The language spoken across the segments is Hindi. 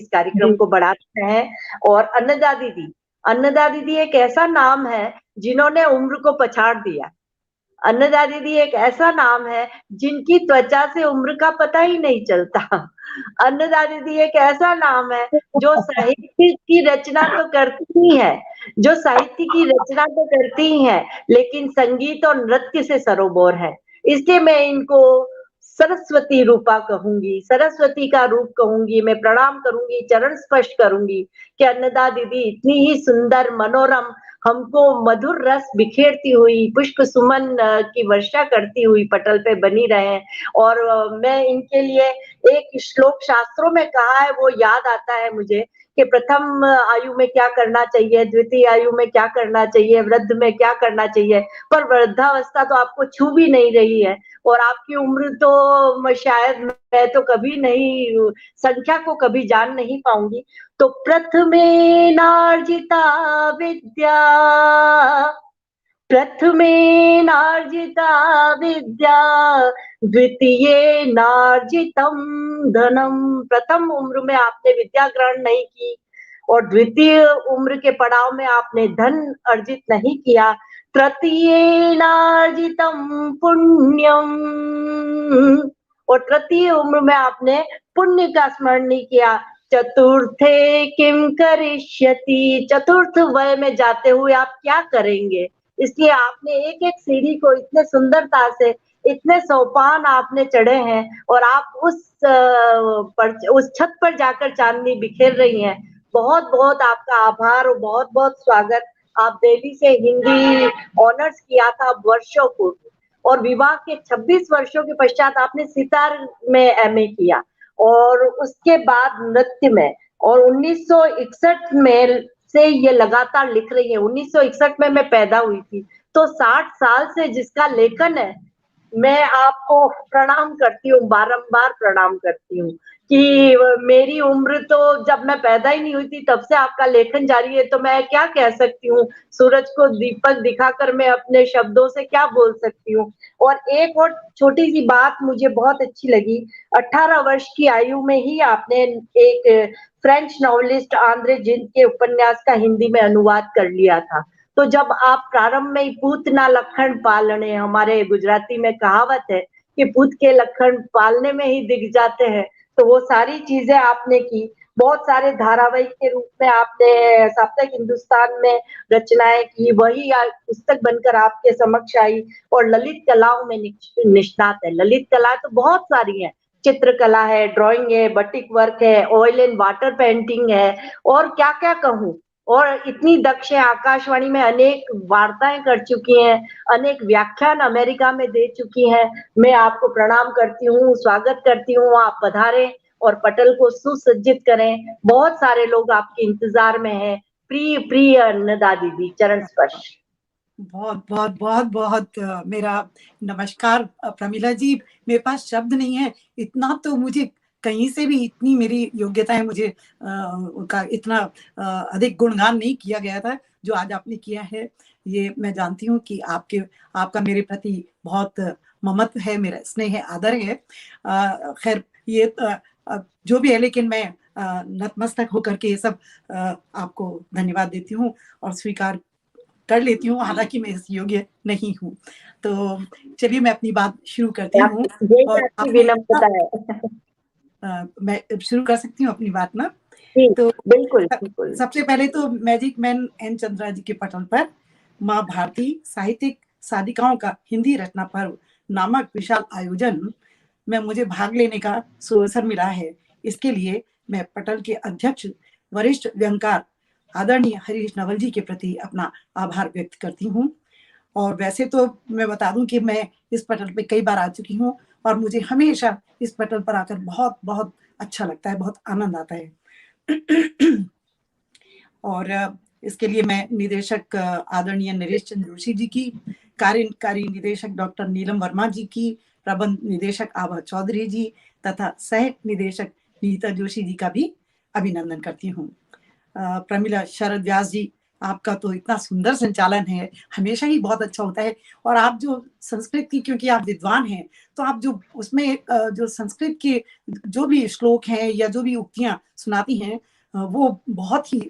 इस कार्यक्रम जी। को बढ़ाते हैं। और अन्नदा दीदी एक ऐसा नाम है जिन्होंने उम्र को पछाड़ दिया। अन्नदा दीदी एक ऐसा नाम है जिनकी त्वचा से उम्र का पता ही नहीं चलता। अन्नदा दीदी एक ऐसा नाम है जो साहित्य की रचना तो करती ही है, जो साहित्य की रचना तो करती ही है, लेकिन संगीत और नृत्य से सरोबोर है। इसलिए मैं इनको सरस्वती रूपा कहूंगी, सरस्वती का रूप कहूंगी, मैं प्रणाम करूंगी, चरण स्पर्श करूंगी कि अन्नदा दीदी इतनी ही सुंदर मनोरम हमको मधुर रस बिखेरती हुई, पुष्प सुमन की वर्षा करती हुई पटल पे बनी रहे। और मैं इनके लिए एक श्लोक शास्त्रों में कहा है वो याद आता है मुझे कि प्रथम आयु में क्या करना चाहिए, द्वितीय आयु में क्या करना चाहिए, वृद्ध में क्या करना चाहिए, पर वृद्धावस्था तो आपको छू भी नहीं रही है और आपकी उम्र तो शायद मैं तो कभी नहीं संख्या को कभी जान नहीं पाऊंगी। तो प्रथमेनार्जिता विद्या, प्रथमेनार्जिता विद्या, द्वितीयेनार्जितं धनम। प्रथम उम्र में आपने विद्या ग्रहण नहीं की और द्वितीय उम्र के पड़ाव में आपने धन अर्जित नहीं किया। तृतीयेनार्जितं पुण्यम, और तृतीय उम्र में आपने पुण्य का स्मरण नहीं किया। चतुर्थे किम करिष्यति, चतुर्थ वय में जाते हुए आप क्या करेंगे। इसलिए आपने एक एक सीढ़ी को इतने सुंदरता से, इतने सोपान आपने चढ़े हैं और आप उस छत पर जाकर चांदनी बिखेर रही हैं। बहुत बहुत आपका आभार और बहुत बहुत स्वागत। आप दिल्ली से हिंदी ऑनर्स किया था वर्षों पूर्व और विवाह के 26 वर्षों के पश्चात आपने सितार में एमए किया और उसके बाद नृत्य में, और 1961 में से ये लगातार लिख रही है। 1961 में मैं पैदा हुई थी, तो 60 साल से जिसका लेखन है, मैं आपको प्रणाम करती हूँ, बारंबार प्रणाम करती हूँ कि मेरी उम्र तो जब मैं पैदा ही नहीं हुई थी तब से आपका लेखन जारी है, तो मैं क्या कह सकती हूँ। सूरज को दीपक दिखाकर मैं अपने शब्दों से क्या बोल सकती हूँ। और एक और छोटी सी बात मुझे बहुत अच्छी लगी, 18 वर्ष की आयु में ही आपने एक फ्रेंच नॉवलिस्ट आंद्रे जिंद के उपन्यास का हिंदी में अनुवाद कर लिया था। तो जब आप प्रारंभ में ही पूत ना लखन पालने, हमारे गुजराती में कहावत है कि पूत के लखन पालने में ही दिख जाते हैं, तो वो सारी चीजें आपने की। बहुत सारे धारावाहिक के रूप में आपने साप्ताहिक हिंदुस्तान में रचनाएं की, वही पुस्तक बनकर आपके समक्ष आई। और ललित कलाओं में निष्णात है। ललित कला तो बहुत सारी है, चित्रकला है, ड्राइंग है, बटिक वर्क है, ऑयल एंड वाटर पेंटिंग है, और क्या क्या कहूँ। और इतनी दक्ष है, आकाशवाणी में अनेक वार्ताएं कर चुकी हैं, अनेक व्याख्यान अमेरिका में दे चुकी हैं। मैं आपको प्रणाम करती हूँ, स्वागत करती हूँ, आप पधारें और पटल को सुसज्जित करें। बहुत सारे लोग आपके इंतजार में हैं। प्रिय प्रिय अन्नदा दीदी, चरण स्पर्श। बहुत बहुत बहुत बहुत मेरा नमस्कार प्रमिला जी। मेरे पास शब्द नहीं है, इतना तो मुझे कहीं से भी इतनी मेरी योग्यता है, मुझे उनका इतना अधिक गुणगान नहीं किया गया था जो आज आपने किया है। ये मैं जानती हूँ कि आपका मेरे प्रति बहुत ममत्व है, मेरा स्नेह है, आदर है। खैर ये जो भी है, लेकिन मैं नतमस्तक होकर के ये सब आपको धन्यवाद देती हूँ और स्वीकार कर लेती हूँ, हालांकि मैं इस योग्य नहीं हूँ। तो चलिए मैं अपनी बात शुरू करती हूँ। और आपकी विनम्रता है। मैं शुरू कर सकती हूँ अपनी बात ना। तो बिल्कुल बिल्कुल। सबसे पहले तो मैजिक मैन एन चंद्रा जी के पटल पर माँ भारती साहित्यिक साधिकाओं का हिंदी रचना पर्व नामक विशाल आयोजन में मुझे भाग लेने का सुअवसर मिला है। इसके लिए मैं पटल के अध्यक्ष वरिष्ठ व्यंगकार आदरणीय हरीश नवल जी के प्रति अपना आभार व्यक्त करती हूँ। और वैसे तो मैं बता दूं कि मैं इस पटल पे कई बार आ चुकी हूँ और मुझे हमेशा इस पटल पर आकर बहुत बहुत अच्छा लगता है, बहुत आनंद आता है। और इसके लिए मैं निदेशक आदरणीय नरेश चंद्र जोशी जी की, कार्यकारी निदेशक डॉक्टर नीलम वर्मा जी की, प्रबंध निदेशक आभा चौधरी जी तथा सह निदेशक नीता जोशी जी का भी अभिनंदन करती हूँ। प्रमिला शरद व्यास जी आपका तो इतना सुंदर संचालन है, हमेशा ही बहुत अच्छा होता है। और आप जो संस्कृत की, क्योंकि आप विद्वान हैं, तो आप जो उसमें जो संस्कृत के जो भी श्लोक हैं या जो भी उक्तियां सुनाती हैं, वो बहुत ही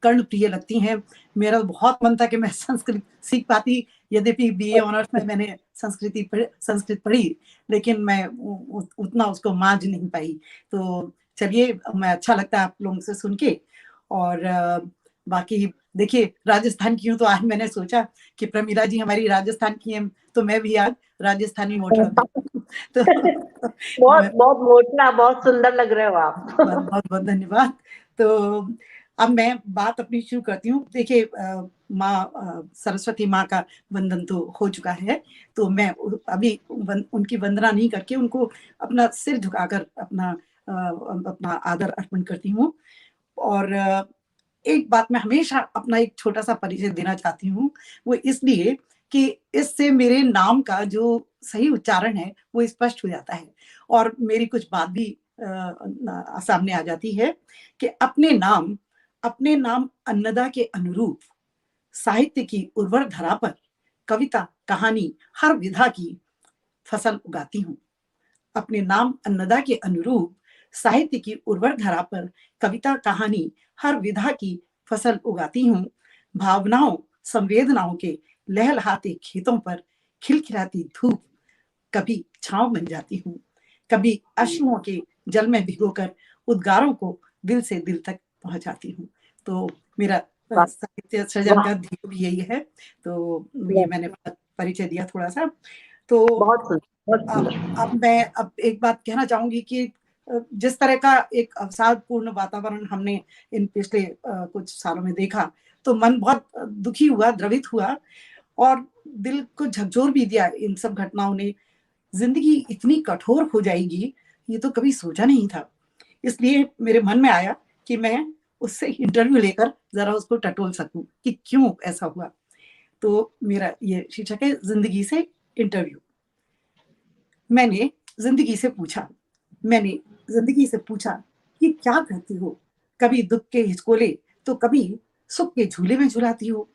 कर्णप्रिय लगती हैं। मेरा बहुत मन था कि मैं संस्कृत सीख पाती, यद्यपि बीए ऑनर्स में मैंने संस्कृत पढ़ी, लेकिन मैं उतना उसको मांझ नहीं पाई। तो चलिए, मैं अच्छा लगता है आप लोगों से सुन के। और बाकी देखिए, राजस्थान की हूँ तो आज मैंने सोचा कि प्रमीला जी हमारी राजस्थान की हैं, तो मैं भी आज राजस्थानी मोटर तो बहुत बहुत मोटना, बहुत सुंदर लग रहे हो आप। बहुत बहुत धन्यवाद। तो अब मैं बात अपनी शुरू करती हूँ। देखिए, माँ सरस्वती माँ का वंदन तो हो चुका है, तो मैं अभी उनकी वंदना नहीं करके उनको अपना सिर झुकाकर अपना आदर अर्पण करती हूँ। और एक बात मैं हमेशा अपना एक छोटा सा परिचय देना चाहती हूँ, वो इसलिए कि इससे मेरे नाम का जो सही उच्चारण है वो स्पष्ट हो जाता है, और मेरी कुछ बात भी सामने आ जाती है कि अपने नाम अन्नदा के अनुरूप साहित्य की उर्वर धरा पर कविता कहानी हर विधा की फसल उगाती हूँ। अपने नाम अन्नदा के अनुरूप साहित्य की उर्वर धरा पर कविता कहानी हर विधा की फसल उगाती हूँ। भावनाओं संवेदनाओं के लहलहाते खेतों पर खिलखिलाती धूप कभी छांव बन जाती हूँ, कभी अश्रुओं के जल में भिगोकर उद्गारों को दिल से दिल तक पहुंचाती हूँ। तो मेरा साहित्य सृजन का ध्येय भी यही है। तो ये मैंने परिचय दिया थोड़ा सा। तो अब मैं एक बात कहना चाहूंगी कि जिस तरह का एक अवसादपूर्ण वातावरण हमने इन पिछले कुछ सालों में देखा, तो मन बहुत दुखी हुआ, द्रवित हुआ, और दिल को झकझोर भी दिया इन सब घटनाओं ने। जिंदगी इतनी कठोर हो जाएगी, ये तो कभी सोचा नहीं था। इसलिए मेरे मन में आया कि मैं उससे इंटरव्यू लेकर जरा उसको टटोल सकूं कि क्यों ऐसा हुआ। तो मेरा ये शीर्षक है, जिंदगी से इंटरव्यू। मैंने जिंदगी से पूछा कि क्या करती हो। कभी दुख के हिचकोले तो कभी सुख के झूले में झुलाती हो,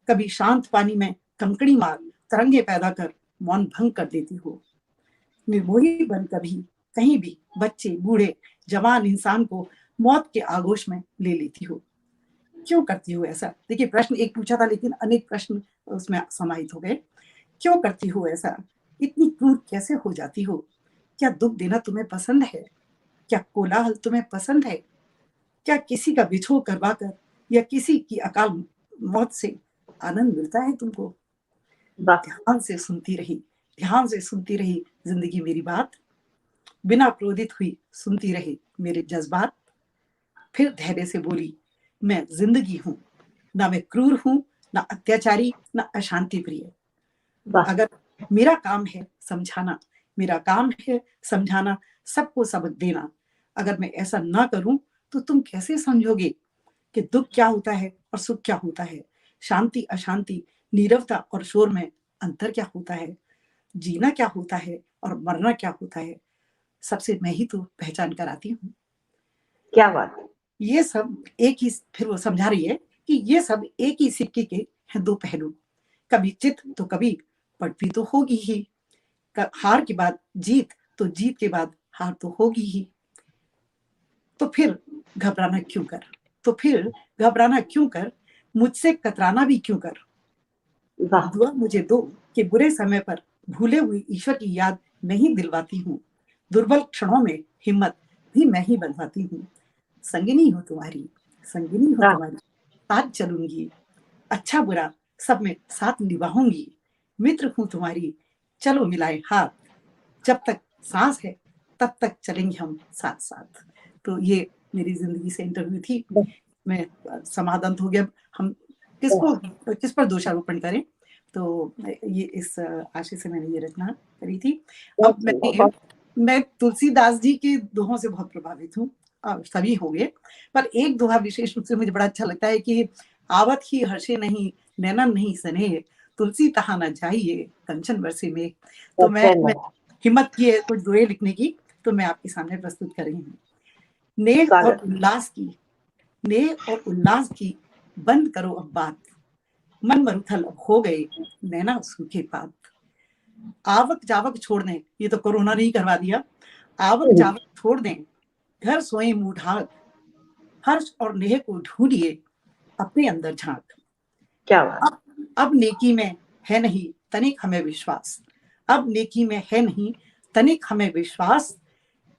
कभी शांत पानी में कंकड़ी मार तरंगे पैदा कर मौन भंग कर देती हो। निर्मोही बन कभी कहीं भी बच्चे बूढ़े जवान इंसान को मौत के आगोश में ले लेती हो। क्यों करती हो ऐसा? देखिए, प्रश्न एक पूछा था, लेकिन अनेक प्रश्न उसमें समाहित हो गए। क्यों करती हो ऐसा? इतनी क्रूर कैसे हो जाती हो? क्या दुख देना तुम्हें पसंद है? क्या कोलाहल तुम्हें पसंद है? क्या किसी का बिछोह करवा कर या किसी की अकाल मौत से आनंद मिलता है तुमको? ध्यान से सुनती रही जिंदगी मेरी बात, बिना क्रोधित हुई सुनती रही मेरे जज्बात। फिर धैर्य से बोली, मैं जिंदगी हूं, ना मैं क्रूर हूं, ना अत्याचारी, ना अशांति प्रिय। अगर मेरा काम है समझाना, सबको सबक देना। अगर मैं ऐसा ना करूं तो तुम कैसे समझोगे कि दुख क्या होता है और सुख क्या होता है, शांति अशांति, नीरवता और शोर में अंतर क्या होता है, जीना क्या होता है और मरना क्या होता है, सबसे मैं ही तो पहचान कराती हूँ। क्या बात। ये सब एक ही, फिर वो समझा रही है कि ये सब एक ही सिक्के के हैं दो पहलू, कभी चित तो कभी पट भी तो होगी ही। हार के बाद जीत, तो जीत के बाद हार तो होगी ही। तो फिर घबराना क्यों कर, मुझसे कतराना भी क्यों कर। दुआ मुझे दो कि बुरे समय पर भूले हुए ईश्वर की याद मैं ही दिलवाती हूँ। दुर्बल क्षणों में हिम्मत भी मैं ही बंधवाती हूँ। संगिनी हो तुम्हारी, साथ चलूंगी, अच्छा बुरा सब में साथ निभाऊंगी। मित्र हूँ तुम्हारी, चलो मिलाए हाथ, जब तक सांस है तब तक चलेंगे हम साथ साथ। तो ये मेरी जिंदगी से इंटरव्यू थी। मैं समाधान हो गया, हम किस पर दोषारोपण करें। तो ये इस आशय से मैंने ये रचना करी थी। अब मैं तुलसीदास जी के दोहों से बहुत प्रभावित हूँ, सभी होंगे, पर एक दोहा विशेष रूप से मुझे बड़ा अच्छा लगता है कि आवत ही हर्षे नहीं, नैनन नहीं सने, तुलसी तहा न जाइए, कंचन बरसे में। तो मैं हिम्मत की है कुछ दोहे लिखने की, तो मैं आपके सामने प्रस्तुत कर रही हूँ। नेह और उल्लास की बंद करो अब बात, मन मरुथल अब हो गए नैना सूखे पात। आवक जावक छोड़ दें, ये तो कोरोना ने ही करवा दिया, आवक जावक छोड़ दें, घर सोए मुंह ढाक, हर्ष और नेह को ढूंढिए अपने अंदर झांक। क्या बात। अब नेकी में है नहीं तनिक हमें विश्वास, अब नेकी में है नहीं तनिक हमें विश्वास,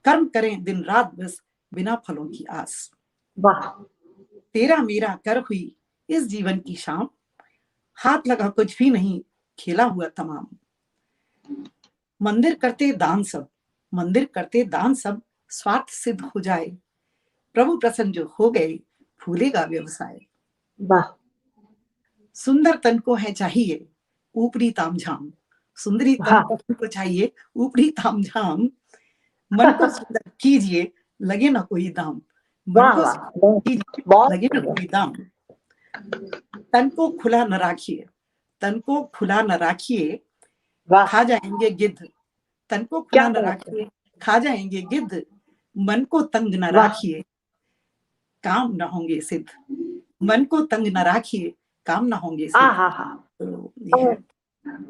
कर्म करें दिन रात बस बिना फलों की आस। वाह। तेरा मेरा कर हुई इस जीवन की शाम, हाथ लगा कुछ भी नहीं खेला हुआ तमाम। मंदिर करते दान सब, मंदिर करते दान सब, स्वार्थ सिद्ध हो जाए, प्रभु प्रसन्न जो हो गए फूलेगा व्यवसाय। वाह। सुंदर तन को है चाहिए ऊपरी तामझाम, सुंदरी तन को चाहिए ऊपरी तामझाम, मन को सुंदर कीजिए लगे ना कोई दाम, मन को सुंदर कीजिए लगे ना कोई दाम। तन को खुला न राखिए, तन को खुला न राखिए, खा जाएंगे गिद्ध, तन को खुला न राखिए खा जाएंगे गिद्ध, मन को तंग न राखिए काम न होंगे सिद्ध, मन को तंग न राखिए काम न होंगे सिद्ध। तो ये है।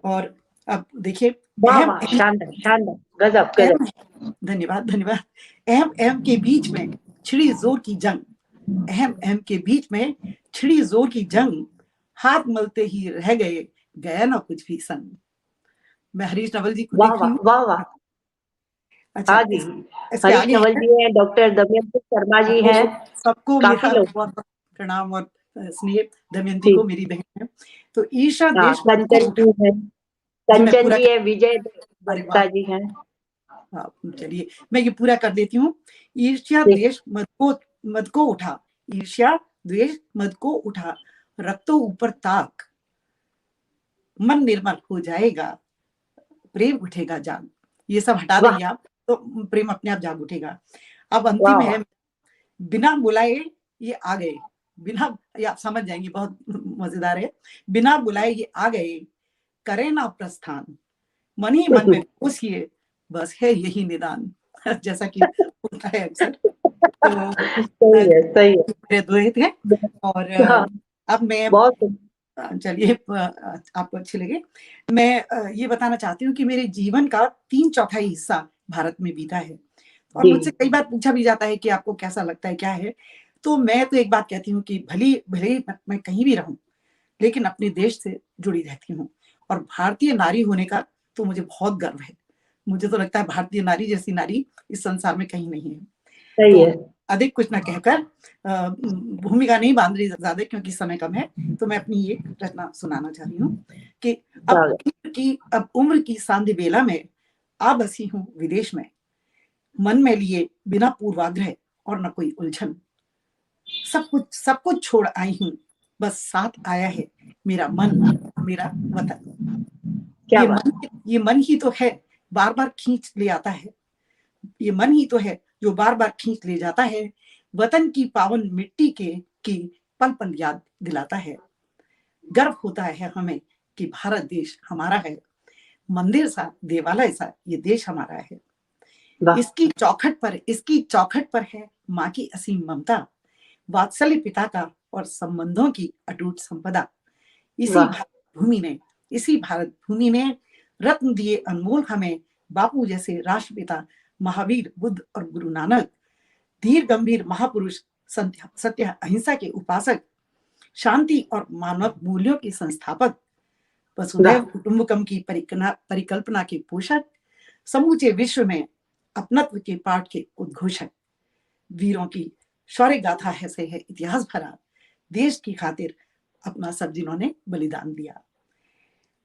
और अब देखिए, शानदार शानदार, गजब गजब। धन्यवाद धन्यवाद। अहम अहम के बीच में छिड़ी जोर की जंग, अहम अहम के बीच में छिड़ी जोर की जंग, हाथ मलते ही रह गए गया ना कुछ भी संग। मैं हरीश नवल जी को देख रही हूँ। वाह वाह। अच्छा, हाँ जी, हरीश नवल जी हैं, डॉक्टर दमयंती शर्मा जी हैं, सबको काफी मेरा लोग। बहुत प्रणाम और स्नेह। दमयंती को मेरी बहन है। तो ईर्ष्या द्वेष कंचन जी हैं, कंचन जी है, विजय दत्ता जी हैं। चलिए मैं ये पूरा कर देती हूँ। ईर्ष्या द्वेष मद को उठा, ईर्ष्या द्वेष मद को उठा, रख ऊपर ताक, मन निर्मल हो जाएगा प्रेम उठेगा जाग। ये सब हटा देंगे आप तो प्रेम अपने आप जाग उठेगा। अब अंतिम है, बिना बुलाए ये आ गए, बिना, ये आप समझ जाएंगे, बहुत मजेदार है। बिना बुलाए ये आ गए, करे ना प्रस्थान, मन ही मन में पूछिए बस है यही निदान। जैसा कि होता है अक्सर। तो मेरे द्वैत है। और अब मैं, चलिए आपको अच्छे लगे, मैं ये बताना चाहती हूँ कि मेरे जीवन का 3/4 हिस्सा भारत में बीता है। और मुझसे कई बार पूछा भी जाता है कि आपको कैसा लगता है, क्या है। तो मैं तो एक बात कहती हूँ कि भले मैं कहीं भी रहूं, लेकिन अपने देश से जुड़ी रहती हूँ। और भारतीय नारी होने का तो मुझे बहुत गर्व है। मुझे तो लगता है भारतीय नारी जैसी नारी इस संसार में कहीं नहीं है। तो अधिक कुछ ना कहकर, भूमिका नहीं बांध रही ज्यादा क्योंकि समय कम है, तो मैं अपनी ये रचना सुनाना चाह रही हूँ कि अब उम्र की सांध्य बेला में आ बसी हूँ विदेश में, मन में लिए बिना पूर्वाग्रह और न कोई उलझन, सब कुछ छोड़ आई हूँ, बस साथ आया है मेरा मन, मेरा वतन। ये मन ही तो है बार बार खींच ले आता है, ये मन ही तो है जो बार बार खींच ले जाता है, वतन की पावन मिट्टी की पल पल याद दिलाता है। गर्व होता है हमें कि भारत देश हमारा है, मंदिर सा देवालय सा ये देश हमारा है। इसकी चौखट पर है माँ की असीम ममता, वात्सल्य पिता का और संबंधों की अटूट संपदा। इसी भारत भूमि ने रत्न दिए अनमोल हमें, बापू जैसे राष्ट्रपिता, महावीर बुद्ध और गुरु नानक, धीर गंभीर महापुरुष, सत्य अहिंसा के उपासक, शांति और मानव मूल्यों के संस्थापक, वसुधैव कुटुंबकम की परिकल्पना के पोषक, समूचे विश्व में अपनत्व के पाठ के उद्घोषक। वीरों की शौर्य गाथा है से है इतिहास भरा, देश की खातिर अपना सब जिन्होंने बलिदान दिया।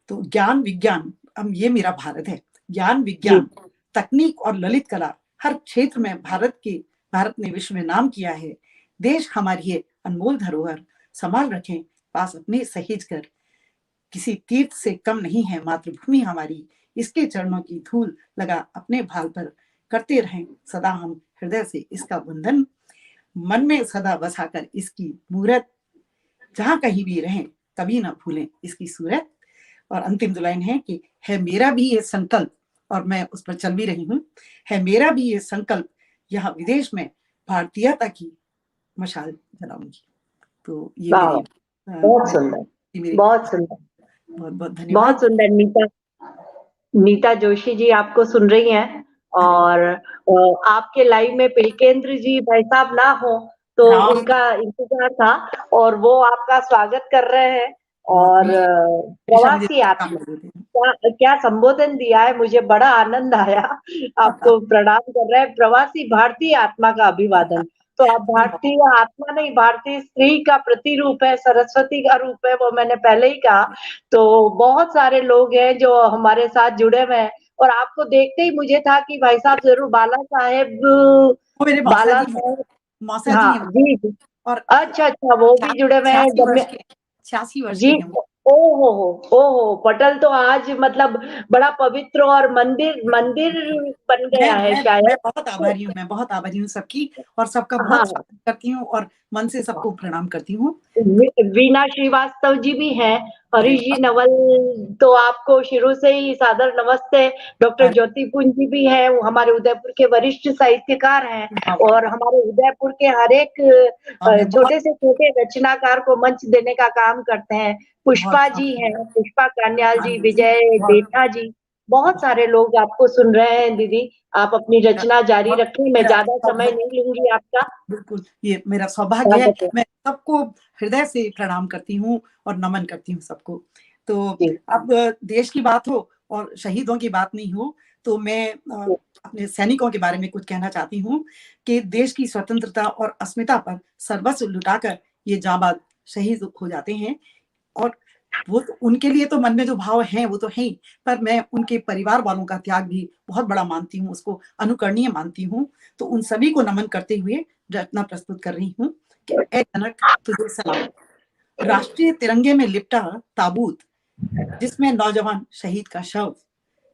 तो ज्ञान विज्ञान, अब ये मेरा भारत है, ज्ञान विज्ञान तकनीक और ललित कला हर क्षेत्र में भारत ने विश्व में नाम किया है। देश हमारी ये अनमोल धरोहर संभाल रखें पास अपने सहेज कर, किसी तीर्थ से कम नहीं है मातृभूमि हमारी, इसके चरणों की धूल लगा अपने भाल पर, करते रहें सदा हम हृदय से इसका वंदन, मन में सदा बसाकर इसकी मूरत, जहां कहीं भी रहें कभी ना भूलें इसकी सूरत। और अंतिम दो लाइन है कि है मेरा भी ये संकल्प, और मैं उस पर चल भी रही हूँ, है मेरा भी ये संकल्प यहाँ विदेश में भारतीयता की मशाल जलाऊंगी। तो ये वाह, मेरी बहुत सुंदर, मेरी बहुत सुंदर, बहुत बहुत बहुत धन्यवाद। सुंदर। नीता जोशी जी आपको सुन रही हैं, अरे और आपके लाइव में पिलकेंद्र जी भाई साहब ना हो तो हाँ, उनका इंतजार था, और वो आपका स्वागत कर रहे हैं। बहुत और हमेशा मुझे प्रवासी काम आत्मा, कर देते हैं। क्या क्या संबोधन दिया है, मुझे बड़ा आनंद आया। आपको प्रणाम कर रहे हैं, प्रवासी भारतीय आत्मा का अभिवादन। तो आप भारतीय आत्मा नहीं, भारतीय स्त्री का प्रतिरूप है, सरस्वती का रूप है, वो मैंने पहले ही कहा। तो बहुत सारे लोग हैं जो हमारे साथ जुड़े हुए हैं, और आपको देखते ही मुझे था कि भाई साहब जरूर बाला साहेब, वो मेरे मौसा बाला जी हैं, साहेब, मौसा जी हाँ हैं जी जी, और अच्छा अच्छा, वो भी जुड़े हुए हैं 86 वर्ष के, 86 वर्ष के जी। हैं वो। ओहो, पटल तो आज मतलब बड़ा पवित्र और मंदिर मंदिर बन मैं गया है मैं शायद। मैं बहुत आभारी हूँ, मैं बहुत आभारी हूँ सबकी, और सबका बहुत हाँ, स्वागत करती हूँ और मन से सबको प्रणाम करती हूँ। वीना श्रीवास्तव जी भी हैं, अरे हरीश जी नवल, तो आपको शुरू से ही सादर नमस्ते। डॉक्टर अरे ज्योति पुंज जी भी हैं, वो हमारे उदयपुर के वरिष्ठ साहित्यकार हैं, वाह, वाह, और हमारे उदयपुर के हर एक हाँ, मैं बहुत छोटे से छोटे रचनाकार को मंच देने का काम करते हैं। बहुत पुष्पा जी हैं, बहुत पुष्पा कान्याल जी, धन्यवाद जी, विजय बहुत देठा जी, बहुत सारे लोग आपको सुन रहे हैं। दीदी, आप अपनी रचना जारी बहुत रखें, मैं मेरा ज्यादा समय नहीं लूंगी आपका। बिल्कुल, ये मेरा सौभाग्य है। स्वागत है मैं सबको हृदय से प्रणाम करती हूँ और नमन करती हूँ सबको। तो जी। अब देश की बात हो और शहीदों की बात नहीं हो, तो मैं अपने सैनिकों के बारे में कुछ कहना चाहती हूँ कि देश की स्वतंत्रता और अस्मिता पर सर्वस्व लुटाकर ये जाबाज शहीद हो जाते हैं। और वो तो उनके लिए तो मन में जो भाव हैं वो तो है ही, पर मैं उनके परिवार वालों का त्याग भी बहुत बड़ा मानती हूँ, उसको अनुकरणीय मानती हूँ। तो उन सभी को नमन करते हुए रचना प्रस्तुत कर रही हूँ कि ए जनक तुझे सलाम। राष्ट्रीय तिरंगे में लिपटा ताबूत, जिसमें नौजवान शहीद का शव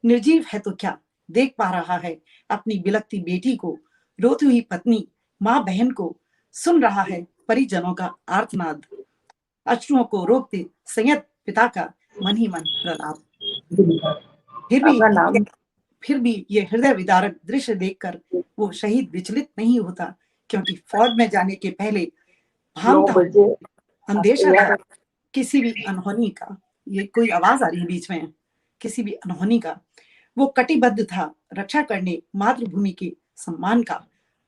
निर्जीव है तो क्या देख पा रहा है अपनी बिलखती बेटी को, रोती हुई पत्नी माँ बहन को, सुन रहा है परिजनों का आर्तनाद, अश्रुओं को रोकते संयत पिता का मन ही मन प्रणाम। फिर भी आपका नाम? फिर भी ये हृदय विदारक दृश्य देखकर वो शहीद विचलित नहीं होता, क्योंकि फौज में जाने के पहले 9 भान था, बजे आप अंदेशा था तैयार किसी भी अनहोनी का। ये कोई आवाज आ रही है बीच में, किसी भी अनहोनी का। वो कटिबद्ध था रक्षा करने मातृभूमि के सम्मान का,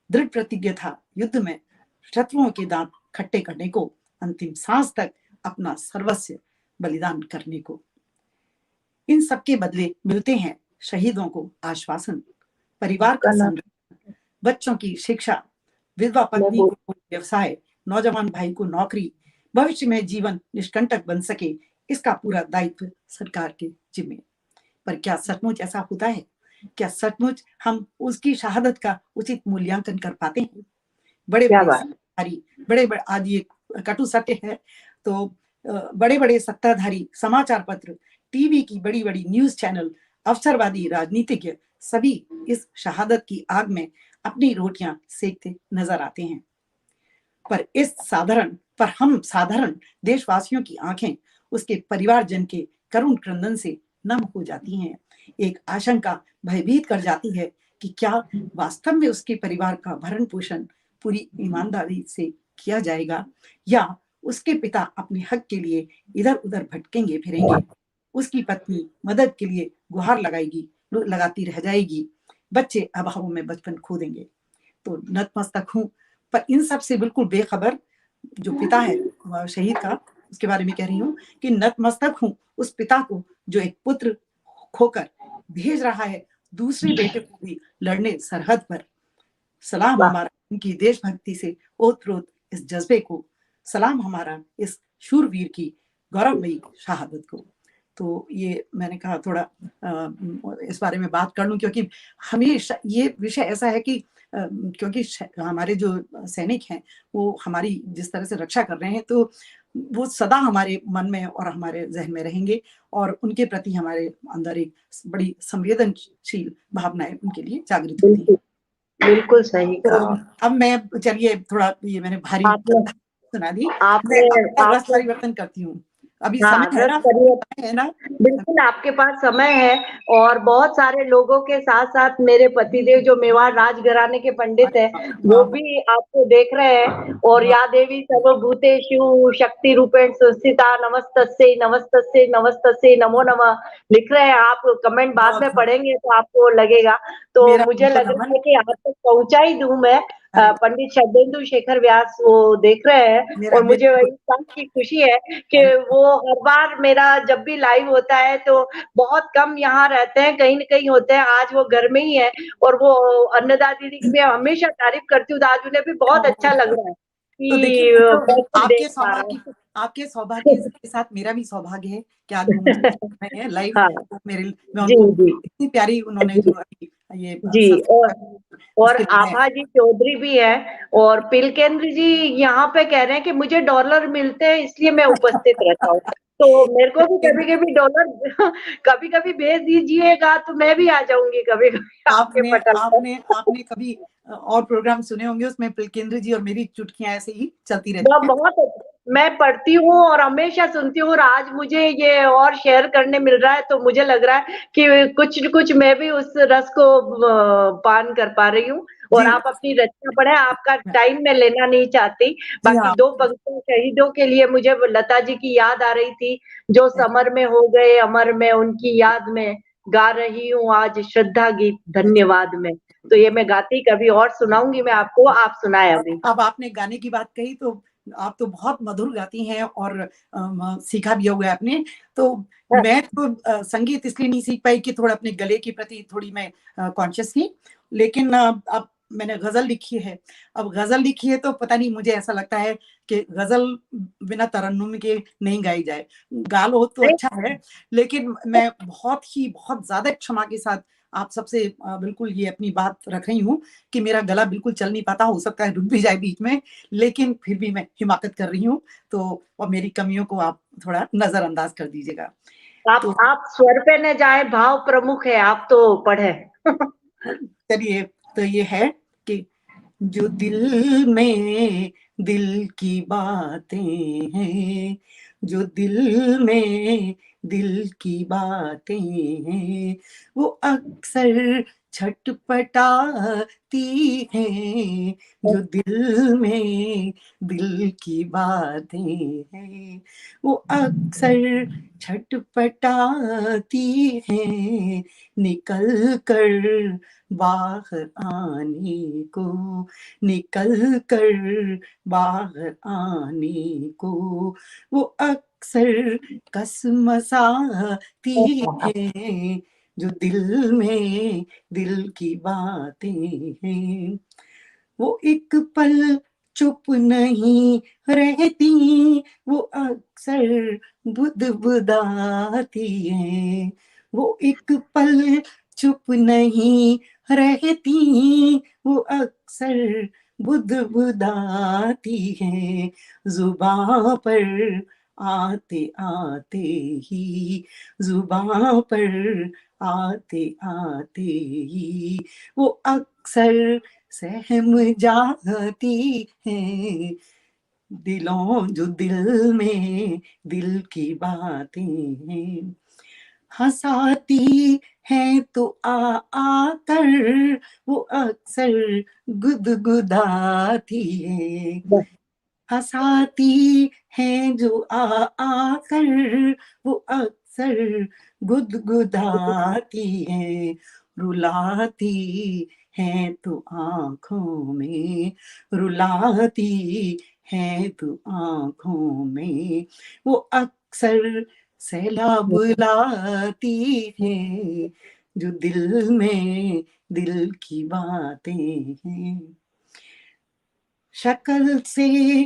दृढ़ प्रतिज्ञ था युद्ध में शत्रुओं के दांत खट्टे करने को, अंतिम सांस तक अपना सर्वस्व बलिदान करने को। इन सबके बदले मिलते हैं शहीदों को आश्वासन, परिवार का आपका नाम? संरक्षण, बच्चों की शिक्षा, विधवा मैं पत्नी बोल को व्यवसाय, नौजवान भाई को नौकरी, भविष्य में जीवन निष्कंटक बन सके, इसका पूरा दायित्व सरकार के जिम्मे। पर क्या सचमुच ऐसा होता है? क्या सचमुच हम उसकी शहादत का उचित मूल्यांकन कर पाते हैं? बड़े क्या बड़े बात। सत्ताधारी, बड़े बड़े, आज ये कटु सत्य है, तो बड़े बड़े सत्ताधारी, समाचार पत्र, टीवी की बड़ी बड़ी न्यूज चैनल, अवसरवादी राजनीतिज्ञ, सभी इस शहादत की आग में अपनी रोटियां सेकते नजर आते हैं। पर हम साधारण देशवासियों की आंखें उसके परिवारजन के करुण क्रंदन से नम हो जाती हैं। एक आशंका भयभीत कर जाती है कि क्या वास्तव में उसके परिवार का भरण पोषण पूरी ईमानदारी से किया जाएगा, या उसके पिता अपने हक के लिए इधर उधर भटकेंगे फिरेंगे, उसकी पत्नी मदद के लिए गुहार लगाती रह जाएगी, बच्चे अभावों में बचपन खो देंगे। तो नतमस्तक हूं, पर इन सब से बिल्कुल बेखबर जो पिता है शहीद का, उसके बारे में कह रही हूँ कि नतमस्तक हूं उस पिता को जो एक पुत्र खोकर भेज रहा है दूसरे बेटे को भी लड़ने सरहद पर। सलाम वाह, हमारा उनकी देशभक्ति से ओतप्रोत इस जज्बे को, सलाम हमारा इस शूरवीर की गौरवमयी शहादत को। तो ये मैंने कहा थोड़ा इस बारे में बात कर लूं, क्योंकि हमेशा ये विषय ऐसा है कि क्योंकि हमारे जो सैनिक हैं वो हमारी जिस तरह से रक्षा कर रहे हैं, तो वो सदा हमारे मन में और हमारे जहन में रहेंगे, और उनके प्रति हमारे अंदर एक बड़ी संवेदनशील भावनाएं उनके लिए जागृत होती हैं। बिल्कुल, बिल्कुल सही तो कहा। अब मैं, चलिए थोड़ा ये मैंने भारी आपने सुना दी, मैं आपने अब रस आपने परिवर्तन करती हूँ। अभी हाँ, समय है ना, करिए। है ना? बिल्कुल आपके पास समय है और बहुत सारे लोगों के साथ-साथ मेरे पतिदेव जो मेवाड़ राजघराने के पंडित हैं, वो वाह, भी आपको देख रहे हैं और वाह, या देवी सर्वभूतेषु शक्ति रूपेण संस्थिता नमस्तस्यै नमस्तस्यै नमस्तस्यै नमो नमः लिख रहे हैं। आप कमेंट बाद में बहुत पढ़ेंगे तो आपको लगेगा। तो मेरा मुझे उनको लग रहा नमन। है कि आप तक पहुँचा ही दूँ मैं। अरे पंडित शब्देन्दु शेखर व्यास वो देख रहे हैं मेरा और मुझे मेरा इस बात की खुशी है कि अरे वो हर बार मेरा जब भी लाइव होता है तो बहुत कम यहाँ रहते हैं, कहीं न कहीं होते हैं। आज वो घर में ही है और वो अन्नदा दीदी की मैं हमेशा तारीफ़ करती हूँ, तो आज उन्हें भी बहुत अच्छा लग रहा है तो देखिए, कि ये तो पर्सन देख पा रहा है। आपके सौभाग्य के साथ मेरा भी सौभाग्य है कि आज वो मुझे देख रहे हैं लाइव। हाँ, मैं जी, उनको जी। इतनी प्यारी उन्होंने जी, जो अभी ये जी और उसके लिए मैं आभा जी चौधरी भी हैं और पिलकेंद्र जी यहाँ पे कह रहे हैं कि मुझे डॉलर मिलते हैं इसलिए मैं उपस्थित रहता हूँ। तो मेरे को भी कभी-कभी डॉलर कभी-कभी भेज दीजिएगा तो मैं भी आ जाऊँगी कभी-कभी आपके आपने पटल पर। आपने आपने कभी और प्रोग्राम सुने होंगे, उसमें पुलकेंद्र जी और मेरी चुटकियां ऐसे ही चलती वह रहती हैं। बहुत मैं पढ़ती हूँ और हमेशा सुनती हूँ और आज मुझे ये और शेयर करने मिल रहा है तो मुझे लग रहा है कि कुछ न कुछ मैं भी उस रस को पान कर पा रही हूँ और जी आप अपनी रचना पढ़ें, आपका टाइम मैं लेना नहीं चाहती। जी बाकी हाँ, 2 पंक्तियाँ शहीदों के लिए मुझे वो लता जी की याद आ रही थी, जो समर में हो गए अमर मैं उनकी याद में गा रही हूँ आज श्रद्धा गीत धन्यवाद में। तो ये मैं गाती कभी और सुनाऊँगी मैं आपको, आप सुनाएँ अभी। अब आपने गाने की बात कही तो आप तो बहुत मधुर गाती हैं और सीखा भी हुआ है आपने। तो मैं तो संगीत इसलिए नहीं सीख पाई कि थोड़ा अपने गले के प्रति थोड़ी मैं कॉन्शियस थी। लेकिन अब मैंने गज़ल लिखी है। अब गज़ल लिखी है तो पता नहीं, मुझे ऐसा लगता है कि गज़ल बिना तरन्नुम के नहीं गाई जाए। गा लो तो अच्छा है, लेकिन मैं बहुत ज़्यादा क्षमा के साथ आप सबसे बिल्कुल ये अपनी बात रख रही हूँ कि मेरा गला बिल्कुल चल नहीं पाता, हो सकता है रुक भी जाए बीच में, लेकिन फिर भी मैं हिमाकत कर रही हूँ। तो और मेरी कमियों को आप थोड़ा नज़रअंदाज कर दीजिएगा। तो आप स्वर पे न जाएँ, भाव प्रमुख है, आप तो पढ़ें। चलिए, तो ये है कि जो दिल में दिल की बातें हैं, जो दिल में दिल की बातें हैं, वो अक्सर छटपटाती हैं। जो दिल में दिल की बातें हैं, वो अक्सर छटपटाती हैं। निकल कर बाहर आने को, निकल कर बाहर आने को, वो अक्सर कसमसाती है। जो दिल में दिल की बातें हैं, वो एक पल चुप नहीं रहती, वो अक्सर बुदबुदाती है। वो एक पल चुप नहीं रहती, वो अक्सर बुदबुदाती है। जुबां पर आते आते ही, जुबां पर आते आते ही, वो अक्सर सहम जाती है। जो दिल में दिल की बातें हैं, हंसाती हैं तो आकर वो अक्सर गुदगुदाती है। हंसाती हैं जो आकर वो अक्सर गुदगुदाती है। रुलाती हैं तो आँखों में, रुलाती हैं तो आँखों में, वो अक्सर सैलाब लाती हैं। जो दिल में दिल की बातें हैं, शक्ल से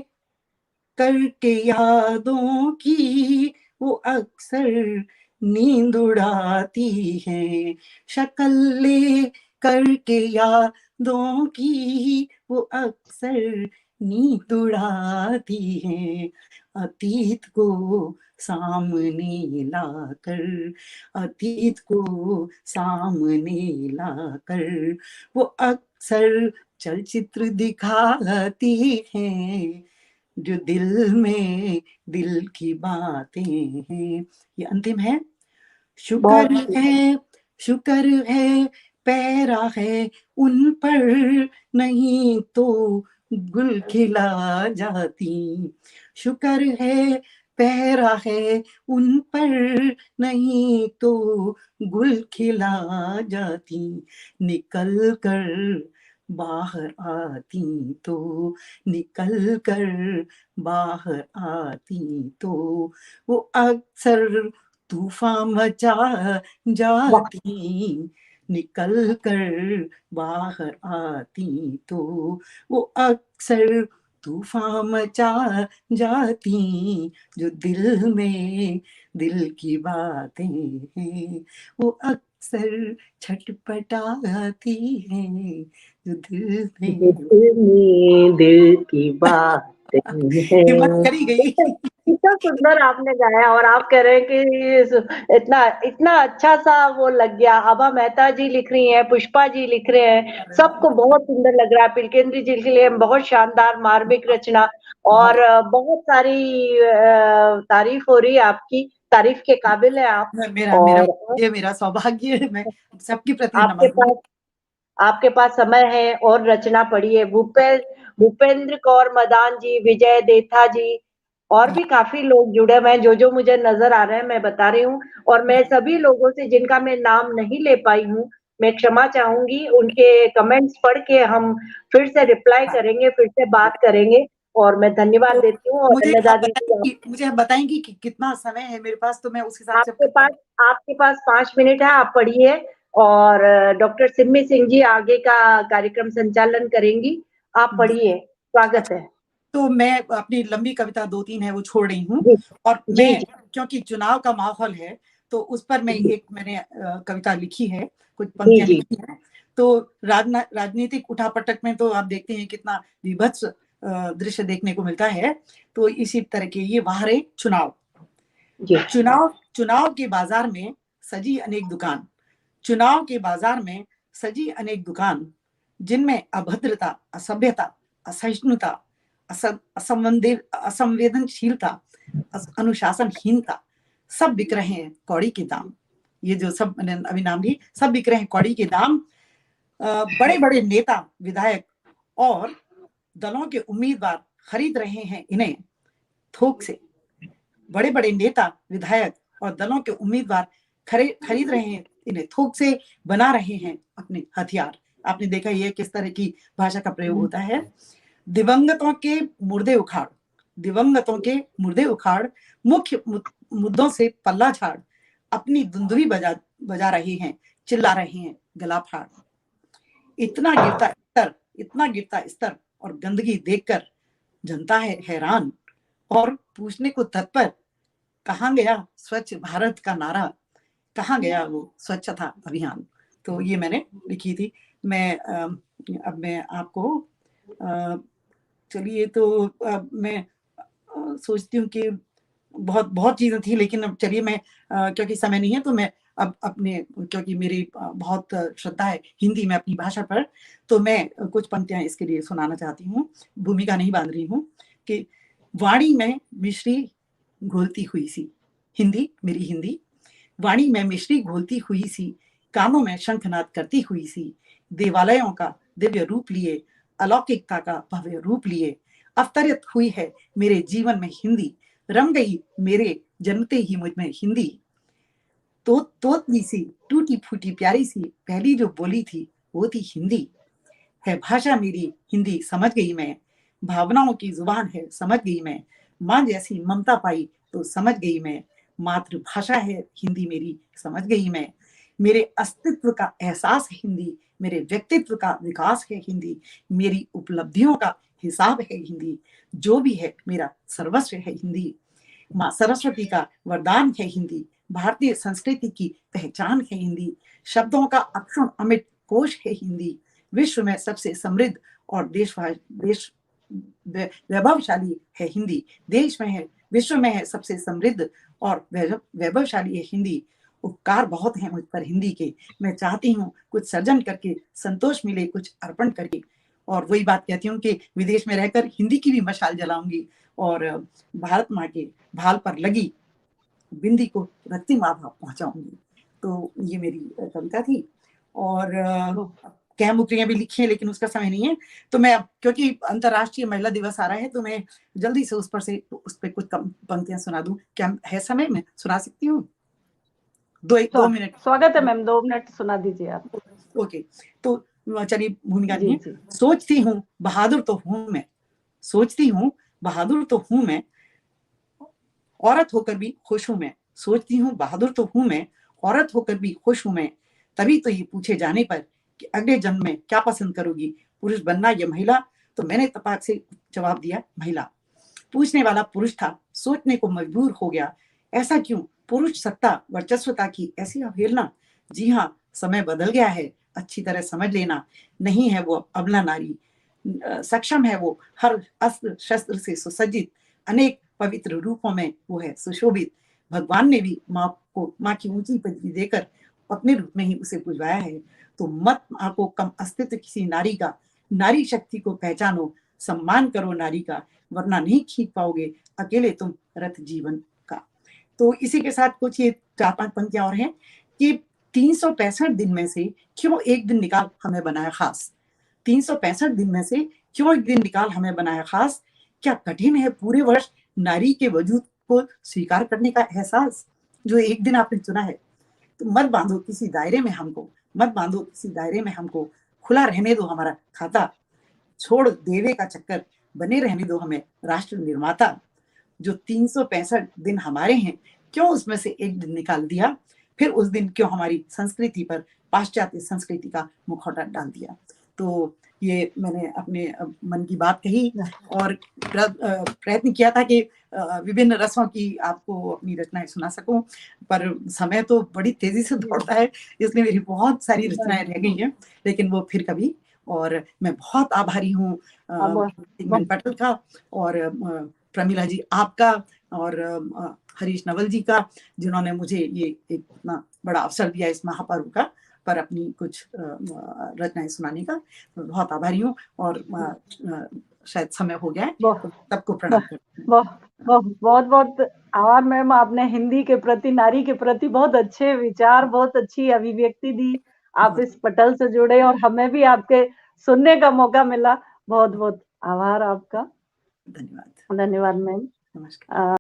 करके यादों की वो अक्सर नींद उड़ाती है। शक्ल ले करके यादों की वो अक्सर नींद उड़ाती है। अतीत को सामने लाकर, अतीत को सामने लाकर वो अक्सर चलचित्र दिखाती है। जो दिल में दिल की बातें हैं। ये अंतिम है। बहुत शुक्र है पैरा है उन पर, नहीं तो गुल खिला जाती। शुक्र है पैरा है उन पर, नहीं तो गुल खिला जाती। निकल कर बाहर आती तो, निकल कर बाहर आती तो, वो अक्सर तूफान मचा जाती। निकल कर बाहर आती तो, वो अक्सर तूफान मचा जाती। जो दिल में दिल की बातें हैं, वो अक्सर छटपटाती हैं। जो दिल में दिल की बातें हिम्मत हैं। करी गई। कितना सुंदर आपने गाया, और आप कह रहे हैं कि इतना इतना अच्छा सा वो लग गया। आभा मेहता जी लिख रही हैं, पुष्पा जी लिख रहे हैं, सबको बहुत सुंदर लग रहा है। पिलकेंद्री जी के लिए बहुत शानदार मार्मिक रचना, और बहुत सारी तारीफ हो रही है आपकी, तारीफ के काबिल है आप। मेरा मेरा और ये मेरा सौभाग्य है। मैं सबके प्रति आपके नम्र। पास आपके पास समय है और रचना पढ़ी है। भूपेंद्र कौर मदान जी, विजय देथा जी, और भी काफी लोग जुड़े हुए हैं। जो मुझे नजर आ रहे हैं मैं बता रही हूँ, और मैं सभी लोगों से जिनका मैं नाम नहीं ले पाई हूँ, मैं क्षमा चाहूंगी। उनके कमेंट्स पढ़ के हम फिर से रिप्लाई करेंगे, फिर से बात करेंगे, और मैं धन्यवाद तो देती हूँ। और अन्नदा दीदी, मुझे आप बताएंगी कि कितना समय है मेरे पास, तो मैं उस हिसाब से आपके पास 5 मिनट है, आप पढ़िए। और डॉक्टर सिम्मी सिंह जी आगे का कार्यक्रम संचालन करेंगी, आप पढ़िए, स्वागत अच्छा, है। तो मैं अपनी लंबी कविता 2-3 है वो छोड़ रही हूँ। जी और जी मैं, जी क्योंकि चुनाव का माहौल है, तो उस पर जी मैंने कविता लिखी है, कुछ जी पंक्तियां जी लिखी हैं। तो राजनीतिक उठापटक में तो आप देखते हैं कितना विभत्स दृश्य देखने को मिलता है। तो इसी तरह के ये वाहरे चुनाव। जी चुनाव चुनाव के बाजार में सजी अनेक दुकान, चुनाव के बाजार में सजी अनेक दुकान, जिनमें अभद्रता, असभ्यता, असहिष्णुता, असंवेदनशीलता, अनुशासनहीनता, सब बिक रहे हैं कौड़ी के दाम। ये जो सब मैंने अभी नाम लिए, सब बिक रहे हैं कौड़ी के दाम। बड़े बड़े नेता विधायक और दलों के उम्मीदवार खरीद रहे हैं इन्हें थोक से। बड़े बड़े नेता विधायक और दलों के उम्मीदवार खरीद रहे हैं इन्हें थोक से, बना रहे हैं अपने हथियार। आपने देखा ये किस तरह की भाषा का प्रयोग होता है। दिवंगतों के मुर्दे उखाड़, दिवंगतों के मुर्दे उखाड़, मुख्य मुद्दों से पल्ला झाड़, अपनी धुंधुवी बजा रहे हैं, चिल्ला रहे हैं गला फाड़। इतना गिरता स्तर और गंदगी देखकर जनता है हैरान, और पूछने को तत्पर, कहाँ गया स्वच्छ भारत का नारा, कहाँ गया वो स्वच्छता अभियान। तो ये मैंने लिखी थी। मैं अब मैं आपको चलिए, तो मैं सोचती हूँ कि बहुत बहुत चीजें थी, लेकिन अब चलिए मैं क्योंकि समय नहीं है, तो मैं अब अपने, क्योंकि मेरी बहुत श्रद्धा है हिंदी में अपनी भाषा पर, तो मैं कुछ पंक्तियां इसके लिए सुनाना चाहती हूँ। भूमिका नहीं बांध रही हूँ कि वाणी में मिश्री घोलती हुई सी, हिंदी मेरी हिंदी, वाणी में मिश्री घोलती हुई सी, कानों में शंखनाद करती हुई सी, देवालयों का दिव्य रूप लिए, अलौकिकता का भव्य रूप लिए, अवतरित हुई है मेरे जीवन में हिंदी, रम गई मेरे जन्मते ही मुझ में हिंदी। तो तोतली सी, टूटी फूटी प्यारी सी, पहली जो बोली थी वो थी हिंदी। है भाषा मेरी हिंदी, समझ गई मैं, भावनाओं की जुबान है समझ गई मैं, माँ जैसी ममता पाई तो समझ गई मैं, मातृभाषा है हिंदी मेरी, समझ गई मैं। मेरे अस्तित्व का एहसास है हिंदी, मेरे व्यक्तित्व का विकास है हिंदी, मेरी उपलब्धियों का हिसाब है हिंदी, जो भी है मेरा सर्वस्व है हिंदी। माँ सरस्वती का वरदान है हिंदी, भारतीय संस्कृति की पहचान है हिंदी, शब्दों का अक्षुण अमिट कोश है हिंदी, विश्व में सबसे समृद्ध और देश वैभवशाली है हिंदी, देश में है, विश्व में है सबसे समृद्ध और वैभवशाली है हिंदी। उपकार बहुत हैं मुझ पर हिंदी के, मैं चाहती हूँ कुछ सर्जन करके संतोष मिले कुछ अर्पण करके, और वही बात कहती हूँ कि विदेश में रहकर हिंदी की भी मशाल जलाऊंगी और भारत माँ के भाल पर लगी बिंदी को रत्ती माँ भाव पहुंचाऊंगी। तो ये मेरी कविता थी। और कह मुकरियां भी लिखी है लेकिन उसका समय नहीं है, तो मैं क्योंकि अंतर्राष्ट्रीय महिला दिवस आ रहा है तो मैं जल्दी से उस पर कुछ पंक्तियां सुना दूं। क्या है समय? में सुना सकती हूँ? 2 मिनट स्वागत है मैम, 2 मिनट सुना दीजिए आप। ओके, तो चलिए भूमिका नहीं है। जी। सोचती हूँ बहादुर तो हूं मैं, सोचती हूँ बहादुर तो हूं मैं, औरत होकर भी खुश हूं मैं। सोचती हूँ बहादुर तो हूं मैं, औरत होकर भी खुश हूं मैं। तभी तो ये पूछे जाने पर कि अगले जन्म में क्या पसंद करोगी, पुरुष बनना या महिला, तो मैंने तपाक से जवाब दिया महिला। पूछने वाला पुरुष था, सोचने को मजबूर हो गया, ऐसा क्यों? पुरुष सत्ता वर्चस्वता की ऐसी अवहेलना। जी हाँ, समय बदल गया है, अच्छी तरह समझ लेना। नहीं है वो अबला नारी, सक्षम है वो हर अस्त्र शस्त्र से सुसज्जित, अनेक पवित्र रूपों में वो है सुशोभित। भगवान ने भी माँ की ऊंची पदवी देकर अपने रूप में ही उसे पुजवाया है। तो मत आंको कम अस्तित्व किसी नारी का, नारी शक्ति को पहचानो, सम्मान करो नारी का, वरना नहीं खींच पाओगे अकेले तुम रथ जीवन का। तो इसी के साथ कुछ ये 4-5 पंक्तियां और हैं कि 365 दिन में से क्यों एक दिन निकाल हमें बनाया खास। 365 दिन में से क्यों एक दिन निकाल हमें बनाया खास। क्या कठिन है पूरे वर्ष नारी के वजूद को स्वीकार करने का एहसास, जो एक दिन आपने चुना है। तो मत बांधो किसी दायरे में हमको, मत बांधो किसी दायरे में हमको, खुला रहने दो हमारा खाता, छोड़ देवे का चक्कर, बने रहने दो हमें राष्ट्र निर्माता। जो 365 दिन हमारे हैं, क्यों उसमें से एक दिन निकाल दिया, फिर उस दिन क्यों हमारी संस्कृति पर पाश्चात्य संस्कृति का मुखौटा डाल दिया। तो ये मैंने अपने मन की बात कही और प्रयत्न किया था कि विभिन्न रसों की आपको अपनी रचनाएं सुना सकूं, पर समय तो बड़ी तेजी से दौड़ता है, इसलिए मेरी बहुत सारी रचनाएं रह गई हैं, लेकिन वो फिर कभी। और मैं बहुत आभारी हूँ पटेल का और प्रमिला जी आपका और हरीश नवल जी का, जिन्होंने मुझे ये एक इतना बड़ा अवसर दिया इस महापर्व का पर अपनी कुछ रचनाएं सुनाने का। बहुत आभारी हूँ और शायद समय हो गया है, सबको प्रणाम करती हूँ। बहुत बहुत आभार मैम, आपने हिंदी के प्रति, नारी के प्रति बहुत अच्छे विचार, बहुत अच्छी अभिव्यक्ति दी। आप इस पटल से जुड़े और हमें भी आपके सुनने का मौका मिला। बहुत बहुत आभार आपका। धन्यवाद। धन्यवाद मैम। नमस्कार।